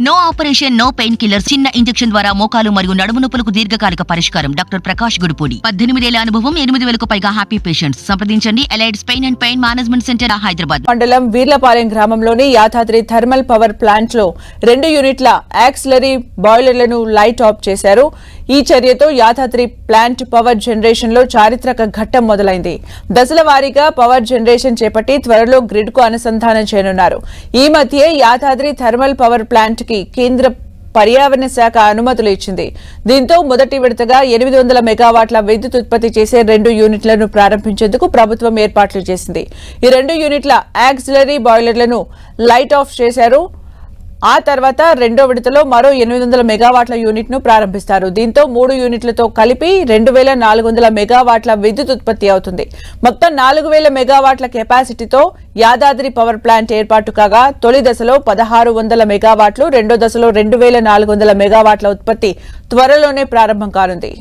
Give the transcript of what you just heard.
No operation, no painkiller, చిన్న injection ద్వారా మోకాలు మరియు నడుము నొప్పులకు దీర్ఘకాలిక పరిష్కారం. డాక్టర్ ప్రకాష్ గుడిపూడి. 18 ఏళ్ల అనుభవం, 8,000కు పైగా హ్యాపీ పేషెంట్స్. సంప్రదించండి. Allieds pain and pain management centre, Hyderabad. మండలం వీర్లపాలెం గ్రామంలోని యాదాద్రి థర్మల్ పవర్ ప్లాంట్ లో 2 యూనిట్ల యాక్సిలరీ బాయిలర్లను లైట్ ఆఫ్ చేశారు. ఈ చర్యతో యాదాద్రి ప్లాంట్ పవర్ జనరేషన్ లో చారిత్రక ఘట్టం మొదలైంది. దశల వారీగా పవర్ జనరేషన్ చేపట్టి త్వరలో గ్రిడ్ కు అనుసంధానం చేయనున్నారు. ఈ మధ్య యాదాద్రి థర్మల్ పవర్ ప్లాంట్ కి కేంద్ర పర్యావరణ శాఖ అనుమతులు ఇచ్చింది. దీంతో మొదటి విడతగా 800 మెగావాట్ల విద్యుత్ ఉత్పత్తి చేసే 2 యూనిట్లను ప్రారంభించేందుకు ప్రభుత్వం ఏర్పాట్లు చేసింది. ఈ 2 యూనిట్ల యాక్సిలరీ బాయిలర్లను లైట్ ఆఫ్ చేశారు. ఆ తర్వాత రెండో విడతలో మరో 800 మెగావాట్ల యూనిట్ ను ప్రారంభిస్తారు. దీంతో 3 యూనిట్లతో కలిపి 2400 మెగావాట్ల విద్యుత్ ఉత్పత్తి అవుతుంది. మొత్తం 4000 మెగావాట్ల కెపాసిటీతో యాదాద్రి పవర్ ప్లాంట్ ఏర్పాటు కాగా తొలి దశలో 1600 మెగావాట్లు, రెండో దశలో 2400 మెగావాట్ల ఉత్పత్తి త్వరలోనే ప్రారంభం కానుంది.